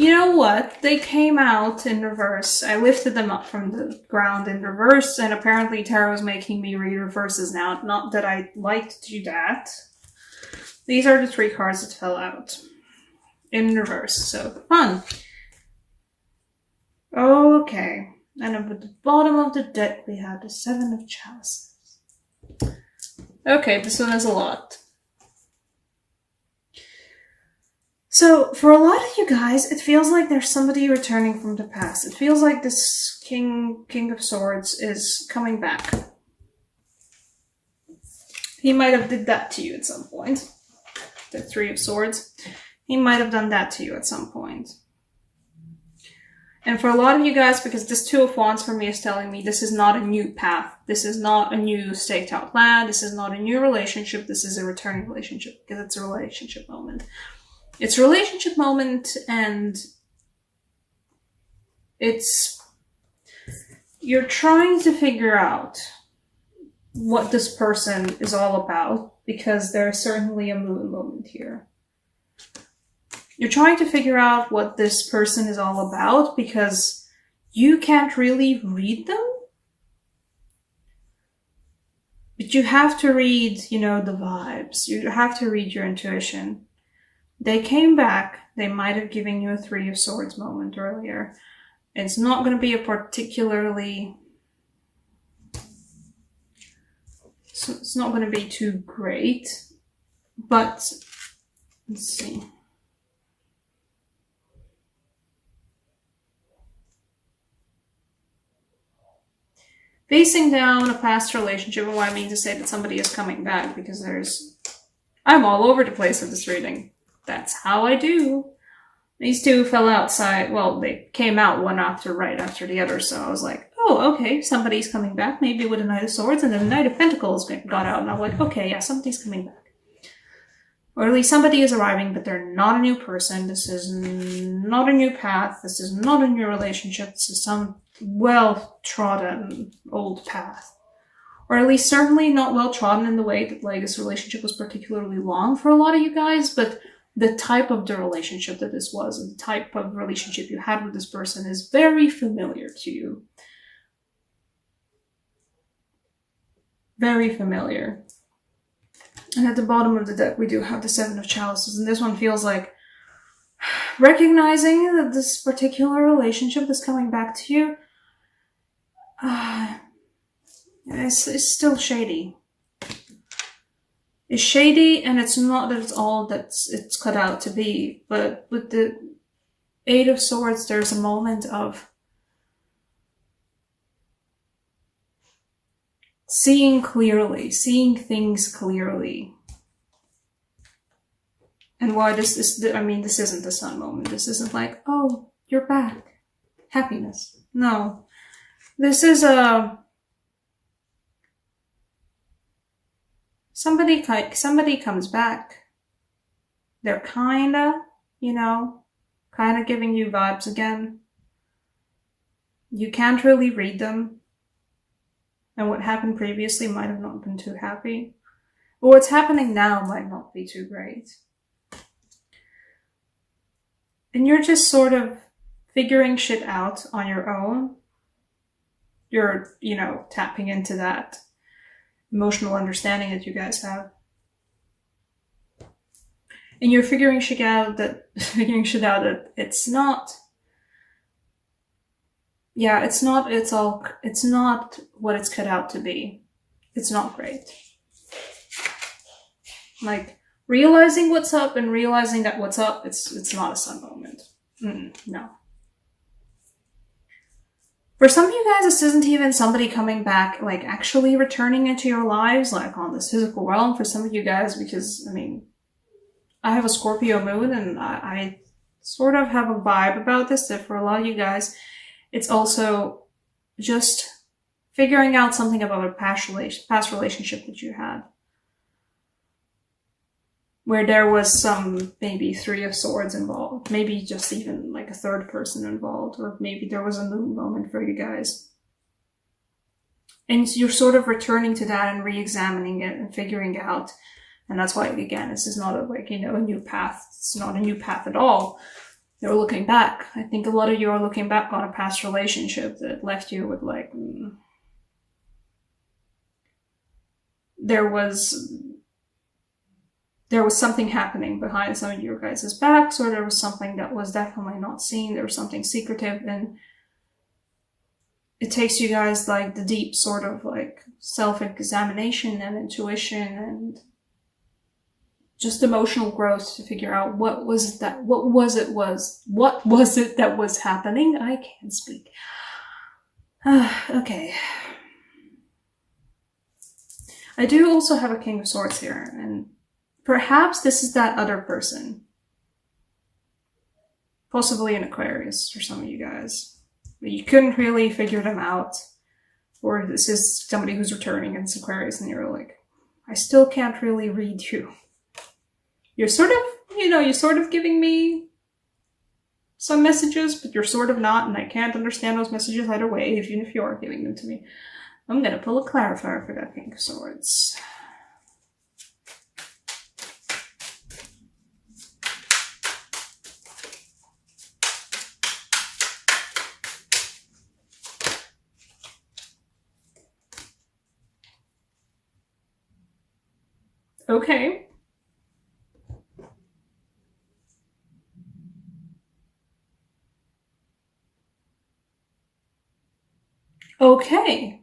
You know what? They came out in reverse. I lifted them up from the ground in reverse, and apparently Tarot is making me read reverses now. Not that I like to do that. These are the 3 cards that fell out in reverse, so fun. Okay, and at the bottom of the deck we have the 7 of Chalices. Okay, this one is a lot. So, for a lot of you guys, it feels like there's somebody returning from the past. It feels like this King of Swords is coming back. He might have did that to you at some point. The 3 of Swords. He might have done that to you at some point. And for a lot of you guys, because this 2 of Wands for me is telling me this is not a new path. This is not a new staked out plan. This is not a new relationship. This is a returning relationship, because it's a relationship moment. It's a relationship moment, and you're trying to figure out what this person is all about, because there's certainly a moon moment here. You're trying to figure out what this person is all about, because you can't really read them. But you have to read, the vibes. You have to read your intuition. They came back. They might have given you a 3 of Swords moment earlier. It's not going to be a particularly... It's not going to be too great. But, let's see. Facing down a past relationship, and what I mean to say that somebody is coming back, because I'm all over the place with this reading. That's how I do. These 2 fell outside. Well, they came out one right after the other, so I was like, oh, okay, somebody's coming back, maybe with a Knight of Swords, and then the Knight of Pentacles got out, and I'm like, okay, yeah, somebody's coming back. Or at least somebody is arriving, but they're not a new person. This is not a new path. This is not a new relationship. This is some well-trodden old path. Or at least certainly not well-trodden in the way that this relationship was particularly long for a lot of you guys, but the type of the relationship that this was, and the type of relationship you had with this person is very familiar to you. Very familiar. And at the bottom of the deck, we do have the 7 of Chalices, and this one feels like recognizing that this particular relationship that's coming back to you it's still shady. It's shady, and it's not that it's all it's cut out to be, but with the 8 of Swords, there's a moment of seeing clearly, seeing things clearly. And why this isn't the Sun moment. This isn't like, oh, you're back. Happiness. No. This is somebody comes back. They're kinda giving you vibes again. You can't really read them. And what happened previously might have not been too happy. But what's happening now might not be too great. And you're just sort of figuring shit out on your own. You're, tapping into that emotional understanding that you guys have. And you're figuring shit out that it's not what it's cut out to be. It's not great. Like, realizing what's up and realizing that what's up, it's not a Sun moment. No. For some of you guys, this isn't even somebody coming back, actually returning into your lives, on this physical realm. For some of you guys, because, I have a Scorpio moon, and I sort of have a vibe about this, that for a lot of you guys, it's also just figuring out something about a past relationship that you had. Where there was some, maybe 3 of Swords involved. Maybe just even a 3rd person involved. Or maybe there was a moon moment for you guys. And you're sort of returning to that and re-examining it and figuring out. And that's why, again, this is not a new path. It's not a new path at all. You're looking back. I think a lot of you are looking back on a past relationship that left you with like, there was something happening behind some of your guys' backs, or there was something that was definitely not seen. There was something secretive, and it takes you guys like the deep sort of like self-examination and intuition and just emotional growth to figure out what was it that was happening. I can't speak. Okay. I do also have a King of Swords here, and perhaps this is that other person. Possibly an Aquarius for some of you guys. But you couldn't really figure them out. Or this is somebody who's returning and it's Aquarius, and you're like, I still can't really read you. You're sort of giving me some messages, but you're sort of not, and I can't understand those messages either way, even if you are giving them to me. I'm gonna pull a clarifier for that King of Swords. Okay. Okay.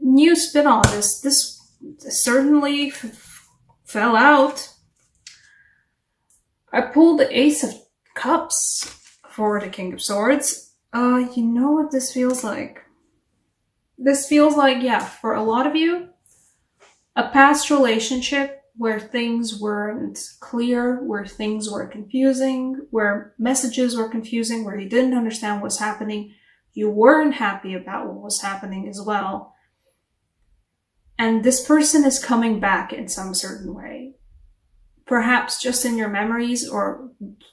New spin on this. This certainly fell out. I pulled the Ace of Cups for the King of Swords. You know what this feels like? This feels like, yeah, for a lot of you, a past relationship where things weren't clear, where things were confusing, where messages were confusing, where you didn't understand what's happening. You weren't happy about what was happening as well. And this person is coming back in some certain way. Perhaps just in your memories, or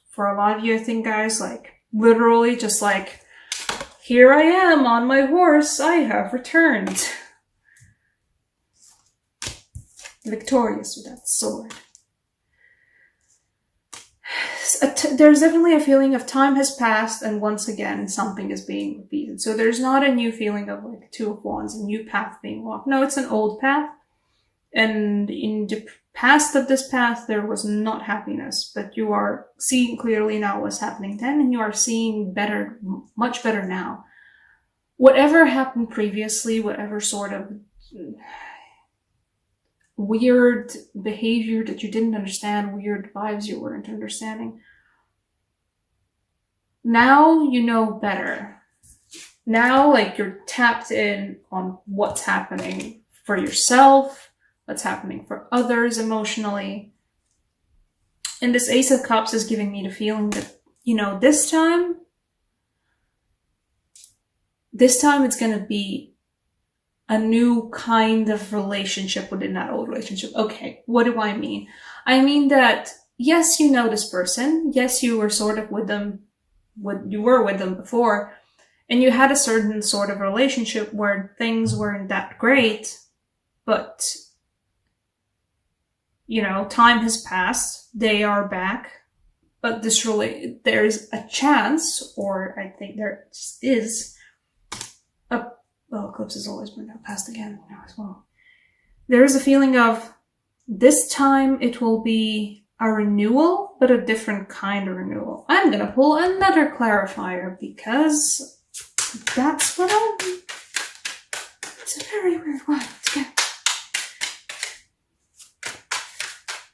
for a lot of you, I think, guys, like literally just like, here I am on my horse, I have returned. Victorious with that sword. There's definitely a feeling of time has passed and once again something is being repeated. So there's not a new feeling of like Two of Wands, a new path being walked. No, it's an old path. And in the past of this path, there was not happiness, but you are seeing clearly now what's happening then, and you are seeing better, much better now. Whatever happened previously, whatever sort of weird behavior that you didn't understand, weird vibes you weren't understanding, now you know better. Now, like, you're tapped in on what's happening for yourself, what's happening for others emotionally. And this Ace of Cups is giving me the feeling that, you know, this time it's going to be a new kind of relationship within that old relationship. Okay, what do I mean? I mean that, yes, you know this person. Yes, you were sort of with them, you were with them before, and you had a certain sort of relationship where things weren't that great, but, you know, time has passed. They are back. But there's a chance, or I think there is, Eclipse has always been passed again now as well. There is a feeling of this time it will be a renewal, but a different kind of renewal. I'm gonna pull another clarifier because that's what it's a very weird one to get.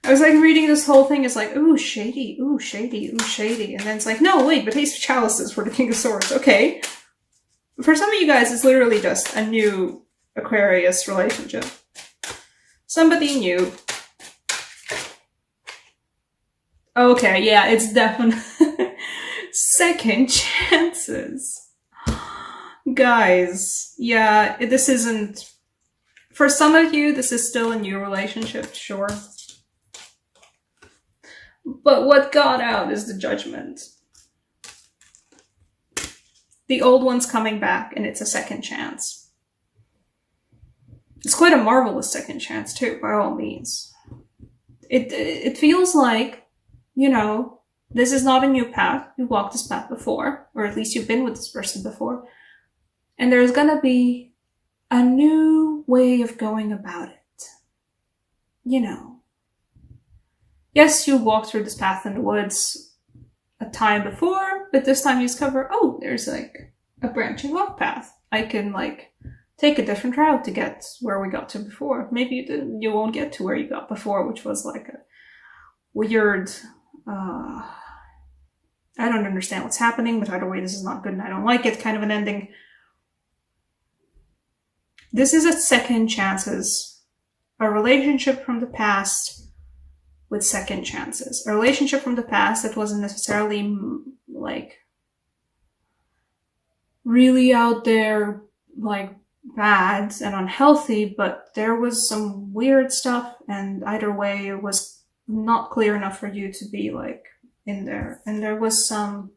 I was like reading this whole thing, it's like, ooh, shady, ooh, shady, ooh, shady. And then it's like, no, wait, but Ace of Chalices for the King of Swords. Okay. For some of you guys, it's literally just a new Aquarius relationship. Somebody new. Okay, yeah, it's definitely second chances. Guys, yeah, this isn't... For some of you, this is still a new relationship, sure. But what got out is the Judgment. The old one's coming back, and it's a second chance. It's quite a marvelous second chance, too, by all means. It feels like, you know, this is not a new path. You walked this path before, or at least you've been with this person before. And there's gonna be a new way of going about it. You know. Yes, you walked through this path in the woods a time before, but this time you discover, oh, there's like a branching off path. I can like take a different route to get where we got to before. Maybe you won't get to where you got before, which was like a weird, I don't understand what's happening, but either way, this is not good and I don't like it kind of an ending. This is a second chances. A relationship from the past with second chances. A relationship from the past that wasn't necessarily like really out there, like bad and unhealthy, but there was some weird stuff, and either way it was not clear enough for you to be like in there, and there was some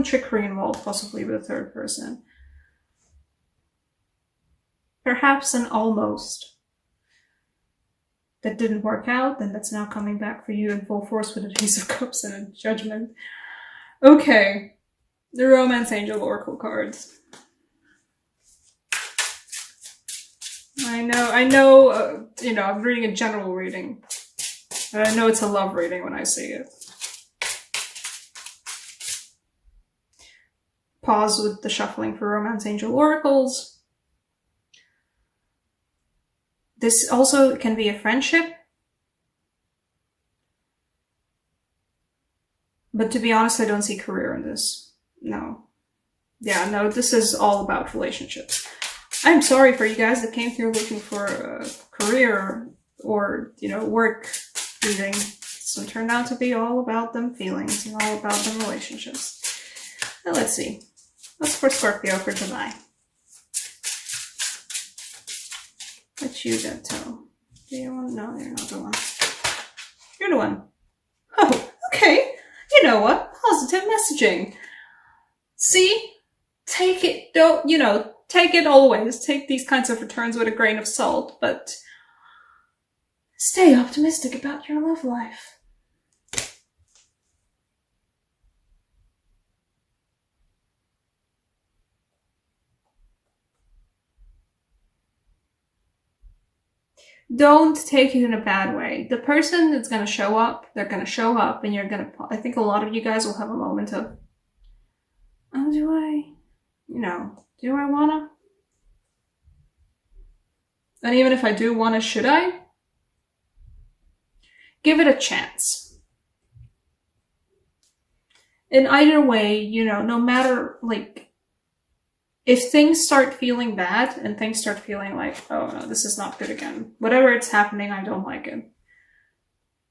trickery involved, possibly with a third person, perhaps an almost that didn't work out, and that's now coming back for you in full force with a Ace of Cups and a Judgment. Okay, the Romance Angel Oracle cards. I know, you know, I'm reading a general reading, but I know it's a love reading when I see it. Pause with the shuffling for Romance Angel Oracles. This also can be a friendship. But to be honest, I don't see career in this. No. Yeah, no, this is all about relationships. I'm sorry for you guys that came here looking for a career or, you know, work reading. This one turned out to be all about them feelings and all about them relationships. Now let's see. What's for Scorpio for July? What you got, Toe? Do you want? No, you're not the one. You're the one. Oh, okay. You know what? Positive messaging. See? Take it, don't, you know, take it always. Take these kinds of returns with a grain of salt, but stay optimistic about your love life. Don't take it in a bad way. The person that's going to show up, they're going to show up, and you're going to, I think a lot of you guys will have a moment of, oh, do I, you know, do I want to? And even if I do want to, should I? Give it a chance. In either way, you know, no matter, like, if things start feeling bad and things start feeling like, oh no, this is not good again, whatever it's happening, I don't like it.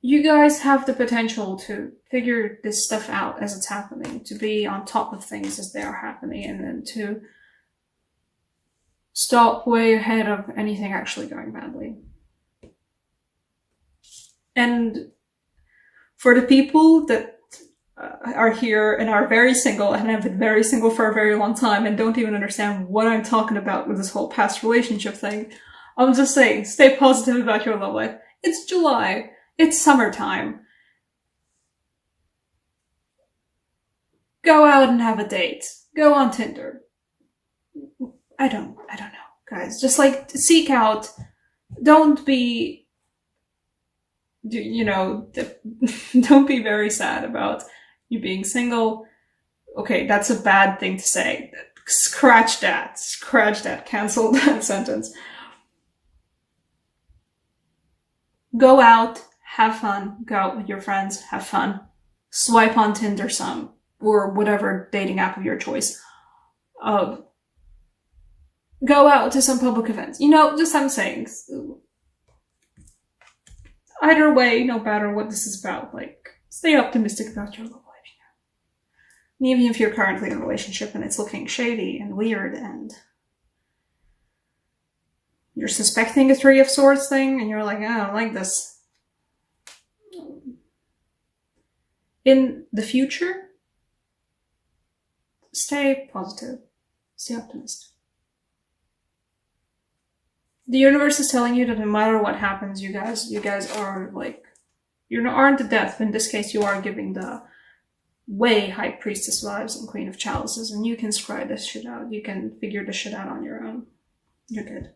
You guys have the potential to figure this stuff out as it's happening, to be on top of things as they are happening, and then to stop way ahead of anything actually going badly. And for the people that are here and are very single and have been very single for a very long time and don't even understand what I'm talking about with this whole past relationship thing, I'm just saying, stay positive about your love life. It's July. It's summertime. Go out and have a date. Go on Tinder. I don't know, guys. Just like seek out. Don't be, you know, don't be very sad about you being single. Okay, that's a bad thing to say. Scratch that. Cancel that sentence. Go out, have fun, go out with your friends, have fun. Swipe on Tinder some, or whatever dating app of your choice. Go out to some public events. You know, just I'm saying. Either way, no matter what this is about, like, stay optimistic about your love life. And even if you're currently in a relationship and it's looking shady and weird and you're suspecting a Three of Swords thing and you're like, I don't like this. In the future, stay positive. Stay optimistic. The universe is telling you that no matter what happens, you guys are like, you aren't the death. In this case, you are giving the way High Priestess vibes and Queen of Chalices, and you can scry this shit out. You can figure this shit out on your own. You're good.